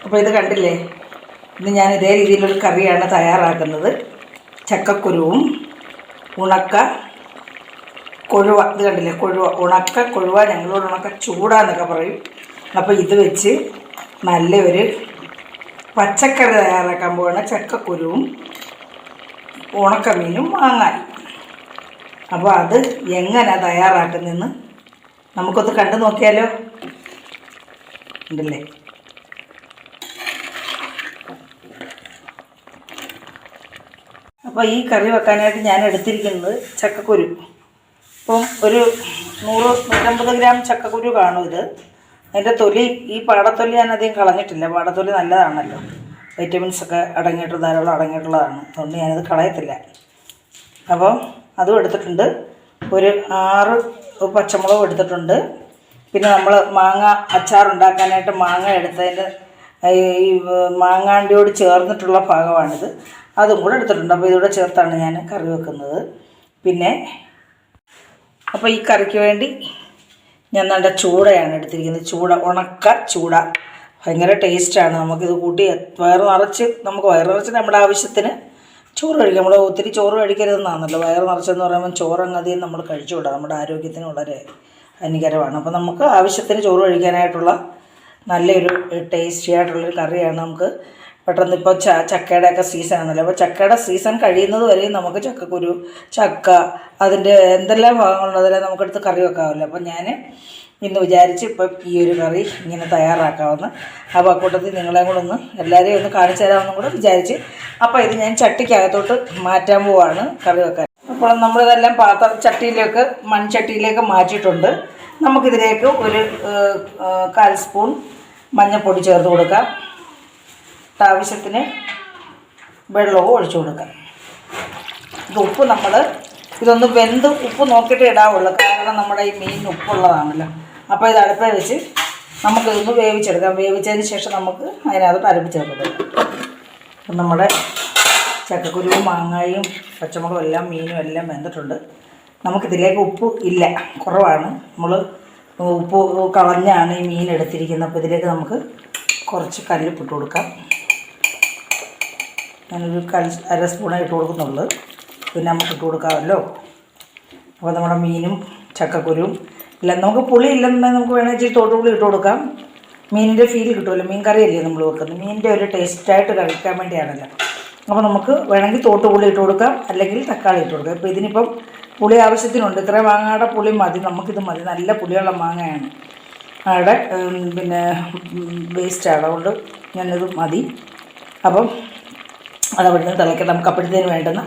അപ്പോൾ ഇത് കണ്ടില്ലേ, ഇന്ന് ഞാൻ ഇതേ രീതിയിലൊരു കറിയാണ് തയ്യാറാക്കുന്നത്. ചക്കക്കുരുവും ഉണക്ക കൊഴുവ, ഇത് കണ്ടില്ലേ കൊഴുവ, ഉണക്ക കൊഴുവ, ഞങ്ങളോട് ഉണക്ക ചൂടാന്നൊക്കെ പറയും. അപ്പോൾ ഇത് വെച്ച് നല്ലൊരു പച്ചക്കറി തയ്യാറാക്കാൻ പോവാണ്. ചക്കക്കുരുവും ഉണക്കമീനും മാങ്ങായും. അപ്പോൾ അത് എങ്ങനെ തയ്യാറാക്കുന്നതെന്ന് നമുക്കൊന്ന് കണ്ടു നോക്കിയാലോ. ഉണ്ടല്ലേ, അപ്പോൾ ഈ കറി വെക്കാനായിട്ട് ഞാൻ എടുത്തിരിക്കുന്നത് ചക്കക്കുരു. ഇപ്പം ഒരു 100-150 ഗ്രാം ചക്കക്കുരു കാണും ഇത്. അതിൻ്റെ തൊലി, ഈ പാടത്തൊലി ഞാൻ അധികം കളഞ്ഞിട്ടില്ല. പാടത്തൊലി നല്ലതാണല്ലോ, വൈറ്റമിൻസൊക്കെ ധാരാളം അടങ്ങിയിട്ടുള്ളതാണ്. അതുകൊണ്ട് ഞാനത് കളയത്തില്ല. അപ്പോൾ അതും എടുത്തിട്ടുണ്ട്. ഒരു 6 പച്ചമുളകും എടുത്തിട്ടുണ്ട്. പിന്നെ നമ്മൾ മാങ്ങ അച്ചാറുണ്ടാക്കാനായിട്ട് മാങ്ങ എടുത്തതിൻ്റെ ഈ മാങ്ങാണ്ടിയോട് ചേർന്നിട്ടുള്ള ഭാഗമാണിത്, അതും കൂടെ എടുത്തിട്ടുണ്ട്. അപ്പോൾ ഇതിലൂടെ ചേർത്താണ് ഞാൻ കറി വെക്കുന്നത്. പിന്നെ അപ്പോൾ ഈ കറിക്ക് വേണ്ടി ഞാൻ നല്ല ചൂടയാണ് എടുത്തിരിക്കുന്നത്. ചൂട, ഉണക്ക ചൂട, ഭയങ്കര ടേസ്റ്റാണ്. നമുക്കിത് കൂട്ടി വയറ് നിറച്ച് നമ്മുടെ ആവശ്യത്തിന് ചോറ് കഴിക്കാം. നമ്മൾ ഒത്തിരി ചോറ് കഴിക്കരുതെന്നാണല്ലോ, വയറ് നിറച്ചെന്ന് പറയുമ്പോൾ ചോറങ്ങധികം നമ്മൾ കഴിച്ചുകൂടാ, നമ്മുടെ ആരോഗ്യത്തിന് വളരെ ഹാനികരമാണ്. അപ്പോൾ നമുക്ക് ആവശ്യത്തിന് ചോറ് കഴിക്കാനായിട്ടുള്ള നല്ലൊരു ടേസ്റ്റി ആയിട്ടുള്ളൊരു കറിയാണ്. നമുക്ക് പെട്ടെന്ന് ഇപ്പോൾ ചക്കയുടെയൊക്കെ സീസണാണല്ലോ, അപ്പോൾ ചക്കയുടെ സീസൺ കഴിയുന്നത് വരെയും നമുക്ക് ചക്കക്കുരു, ചക്ക, അതിൻ്റെ എന്തെല്ലാം ഭാഗങ്ങളുണ്ട് അതെല്ലാം നമുക്കെടുത്ത് കറി വെക്കാമല്ലോ. അപ്പോൾ ഞാൻ ഇന്ന് വിചാരിച്ച് ഇപ്പം ഈ ഒരു കറി ഇങ്ങനെ തയ്യാറാക്കാമെന്ന്. അപ്പോൾ അക്കൂട്ടത്തിൽ നിങ്ങളെയും കൂടെ എല്ലാവരെയും ഒന്ന് കാണിച്ചു തരാമെന്നും കൂടെ വിചാരിച്ച്. അപ്പോൾ ഇത് ഞാൻ ചട്ടിക്കകത്തോട്ട് മാറ്റാൻ പോവാണ് കറി വെക്കാൻ. അപ്പോൾ നമ്മളിതെല്ലാം ചട്ടിയിലേക്ക്, മൺചട്ടിയിലേക്ക് മാറ്റിയിട്ടുണ്ട്. നമുക്കിതിലേക്ക് ഒരു 1/4 സ്പൂൺ മഞ്ഞൾപ്പൊടി ചേർത്ത് കൊടുക്കാം. ആവശ്യത്തിന് വെള്ളവും ഒഴിച്ചു കൊടുക്കാം. ഇത് ഉപ്പ് ഇതൊന്ന് വെന്ത് ഉപ്പ് നോക്കിയിട്ട് ഇടാവുള്ളൂ, കാരണം നമ്മുടെ ഈ മീൻ ഉപ്പുള്ളതാണല്ലോ. അപ്പോൾ ഇത് അടുപ്പിൽ വെച്ച് നമുക്കിതൊന്ന് വേവിച്ചെടുക്കാം. വേവിച്ചതിന് ശേഷം നമുക്ക് അതിനകത്തോട്ട് അരപ്പ് ചേർക്കാം. അപ്പം നമ്മുടെ ചക്കക്കുരുവും മാങ്ങായും പച്ചമുളകും എല്ലാം മീനും എല്ലാം വെന്തിട്ടുണ്ട്. നമുക്കിതിലേക്ക് ഉപ്പ് ഇല്ല, കുറവാണ്. നമ്മൾ ഉപ്പ് കളഞ്ഞാണ് ഈ മീൻ എടുത്തിരിക്കുന്നത്. അപ്പോൾ ഇതിലേക്ക് നമുക്ക് കുറച്ച് കല്ലുപ്പിട്ട് കൊടുക്കാം. ഞാനൊരു 1/2 സ്പൂണേ ഇട്ട് കൊടുക്കുന്നുള്ളൂ, പിന്നെ നമുക്ക് ഇട്ട് കൊടുക്കാമല്ലോ. അപ്പോൾ നമ്മുടെ മീനും ചക്കക്കുരുവും എല്ലാം, നമുക്ക് പുളി ഇല്ലെന്നുണ്ടെങ്കിൽ നമുക്ക് വേണമെങ്കിൽ ഇച്ചിരി തോട്ടുപുളി ഇട്ട് കൊടുക്കാം. മീനിൻ്റെ ഫീൽ കിട്ടുമല്ലോ, മീൻ കറിയല്ലേ നമ്മൾ വെക്കുന്നത്, മീനിൻ്റെ ഒരു ടേസ്റ്റായിട്ട് കഴിക്കാൻ വേണ്ടിയാണല്ലോ. അപ്പോൾ നമുക്ക് വേണമെങ്കിൽ തോട്ടുപുളി ഇട്ട് കൊടുക്കാം, അല്ലെങ്കിൽ തക്കാളി ഇട്ട് കൊടുക്കാം. ഇപ്പോൾ ഇതിനിപ്പം പുളി ആവശ്യത്തിനുണ്ട്. ഇത്ര മാങ്ങയുടെ പുളി മതി, നമുക്കിത് മതി. നല്ല പുളിയുള്ള മാങ്ങയാണ്, അവിടെ പിന്നെ വേസ്റ്റാണ്, അതുകൊണ്ട് ഞാനിത് മതി. അപ്പം അതവിടെ നിന്ന് തിളക്കട്ടെ. നമുക്ക് അപ്പോഴത്തേന് വേണ്ടുന്ന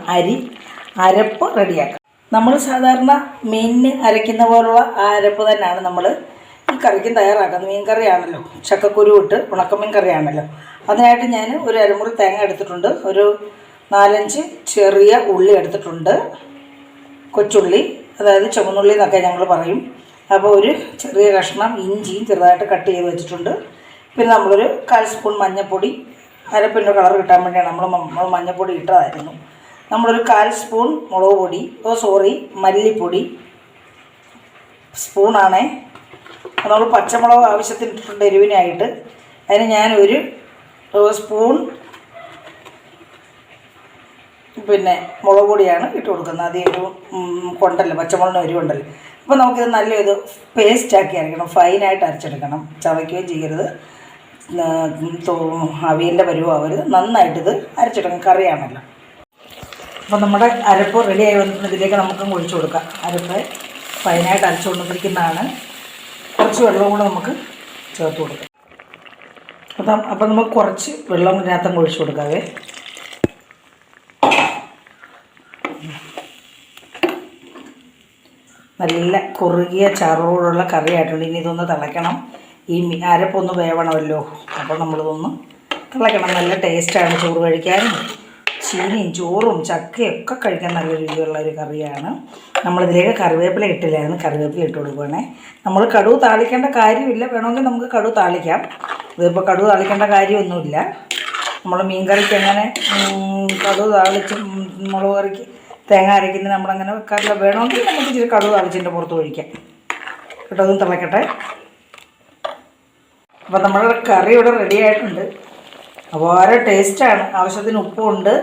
അരപ്പ് റെഡിയാക്കാം. നമ്മൾ സാധാരണ മീനിന് അരയ്ക്കുന്ന പോലുള്ള അരപ്പ് തന്നെയാണ് നമ്മൾ ഈ കറിക്കും തയ്യാറാക്കുന്നത്. മീൻ കറിയാണല്ലോ, ചക്കക്കുരു ഇട്ട് ഉണക്കമീൻ കറിയാണല്ലോ. അതിനായിട്ട് ഞാൻ ഒരു അരമുറി തേങ്ങ എടുത്തിട്ടുണ്ട്, ഒരു 4-5 ചെറിയ ഉള്ളി എടുത്തിട്ടുണ്ട്, കൊച്ചുള്ളി, അതായത് ചുവന്നുള്ളി എന്നൊക്കെ ഞങ്ങൾ പറയും. അപ്പോൾ ഒരു ചെറിയ കഷ്ണം ഇഞ്ചിയും ചെറുതായിട്ട് കട്ട് ചെയ്ത് വെച്ചിട്ടുണ്ട്. പിന്നെ നമ്മളൊരു 1/4 സ്പൂൺ മഞ്ഞൾപ്പൊടി, അരപ്പിൻ്റെ കളർ കിട്ടാൻ വേണ്ടിയാണ് നമ്മൾ മഞ്ഞൾപ്പൊടി ഇട്ടതായിരുന്നു. നമ്മളൊരു 1/4 സ്പൂൺ മുളക് പൊടി, മല്ലിപ്പൊടി സ്പൂണാണേ. നമ്മൾ പച്ചമുളക് ആവശ്യത്തിന് ഇട്ടിട്ടുണ്ട് എരിവിനായിട്ട്. അതിന് ഞാനൊരു സ്പൂൺ പിന്നെ മുളക് പൊടിയാണ് ഇട്ട് കൊടുക്കുന്നത്. അത് എരിവ് കൊണ്ടല്ലോ, പച്ചമുളകിന് എരിവുണ്ടല്ലോ. അപ്പോൾ നമുക്കിത് നല്ലൊരു പേസ്റ്റാക്കി അരയ്ക്കണം, ഫൈനായിട്ട് അരച്ചെടുക്കണം. ചതയ്ക്കുകയും ചെയ്യരുത്, അവിയലിൻ്റെ പരുവാവരുത്. നന്നായിട്ടിത് അരച്ചെടുക്കണം, കറിയാണല്ലോ. അപ്പോൾ നമ്മുടെ അരപ്പ് റെഡിയായി വന്നിട്ട് ഇതിലേക്ക് നമുക്ക് ഒഴിച്ചു കൊടുക്കാം. അരപ്പ് ഫൈനായിട്ട് അരച്ചുകൊണ്ടിരിക്കുന്നതാണ്. കുറച്ച് വെള്ളവും കൂടെ നമുക്ക് ചേർത്ത് കൊടുക്കാം. അപ്പോൾ നമുക്ക് കുറച്ച് വെള്ളം ഇതിനകത്ത് ഒഴിച്ചു കൊടുക്കാവേ. നല്ല കുറുകിയ ചാറോടുള്ള കറിയായിട്ടുണ്ട്. ഇനി ഇതൊന്ന് തിളയ്ക്കണം, ഈ അരപ്പൊന്ന് വേവണമല്ലോ. അപ്പോൾ നമ്മളിതൊന്ന് തിളയ്ക്കണം. നല്ല ടേസ്റ്റാണ് ചോറ് കഴിക്കാനും. ചീനിയും ചോറും ചക്കയൊക്കെ കഴിക്കാൻ നല്ല രുചിയുള്ള ഒരു കറിയാണ്. നമ്മളിതിലേക്ക് കറിവേപ്പില ഇട്ടില്ലായിരുന്നു, കറിവേപ്പില ഇട്ട് കൊടുക്കുകയാണേ. നമ്മൾ കടുക് താളിക്കേണ്ട കാര്യമില്ല, വേണമെങ്കിൽ നമുക്ക് കടുക് താളിക്കാം. ഇതിപ്പോൾ കടുക് താളിക്കേണ്ട കാര്യമൊന്നുമില്ല. നമ്മൾ മീൻ കറിക്ക് എങ്ങനെ കടുക് താളിച്ച് മുളക് കറിക്ക് തേങ്ങ അരയ്ക്കുന്നത് നമ്മളങ്ങനെ വെക്കാറില്ല. വേണമെങ്കിൽ നമുക്ക് ഇച്ചിരി കടുക് താളിച്ചതിൻ്റെ പുറത്ത് ഒഴിക്കാം. കേട്ടോ, അതും തിളക്കട്ടെ. അപ്പോൾ നമ്മുടെ കറി ഇവിടെ റെഡി ആയിട്ടുണ്ട്. വളരെ ടേസ്റ്റാണ്. ആവശ്യത്തിന് ഉപ്പുണ്ട്,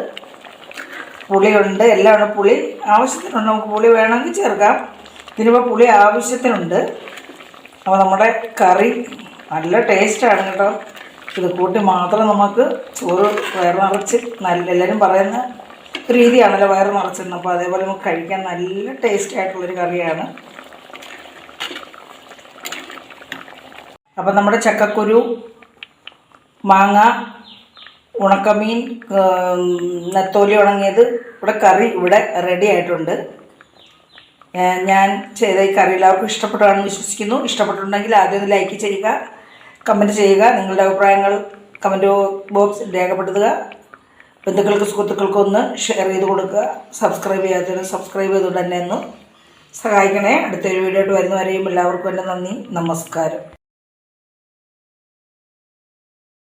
പുളിയുണ്ട്, എല്ലാം ഉണ്ട്. പുളി ആവശ്യത്തിനുണ്ട്, നമുക്ക് പുളി വേണമെങ്കിൽ ചേർക്കാം. ഇതിനിപ്പോൾ പുളി ആവശ്യത്തിനുണ്ട്. അപ്പോൾ നമ്മുടെ കറി നല്ല ടേസ്റ്റാണ് കേട്ടോ. ഇത് കൂട്ടി മാത്രം നമുക്ക് ചോറ് വയറ് നിറച്ച് എല്ലാവരും പറയുന്ന ഒരു രീതിയാണല്ലോ വയറ് നിറച്ചെന്ന്. അപ്പോൾ അതേപോലെ നമുക്ക് കഴിക്കാൻ നല്ല ടേസ്റ്റായിട്ടുള്ളൊരു കറിയാണ്. അപ്പം നമ്മുടെ ചക്കക്കുരു, മാങ്ങ, ഉണക്കമീൻ, നെത്തോലി ഉണങ്ങിയത് കറി ഇവിടെ റെഡി ആയിട്ടുണ്ട്. ഞാൻ ചെയ്ത ഈ കറി എല്ലാവർക്കും ഇഷ്ടപ്പെട്ടാണെന്ന് വിശ്വസിക്കുന്നു. ഇഷ്ടപ്പെട്ടിട്ടുണ്ടെങ്കിൽ ആദ്യം ഒന്ന് ലൈക്ക് ചെയ്യുക, കമൻറ്റ് ചെയ്യുക, നിങ്ങളുടെ അഭിപ്രായങ്ങൾ കമൻറ്റ് ബോക്സിൽ രേഖപ്പെടുത്തുക. ബന്ധുക്കൾക്ക് സുഹൃത്തുക്കൾക്കും ഒന്ന് ഷെയർ ചെയ്ത് കൊടുക്കുക. സബ്സ്ക്രൈബ് ചെയ്യാത്തവർ സബ്സ്ക്രൈബ് ചെയ്തുകൊണ്ട് തന്നെ ഒന്ന് സഹായിക്കണേ. അടുത്തൊരു വീഡിയോ ആയിട്ട് വരുന്നവരെയും എല്ലാവർക്കും എൻ്റെ നന്ദി, നമസ്കാരം.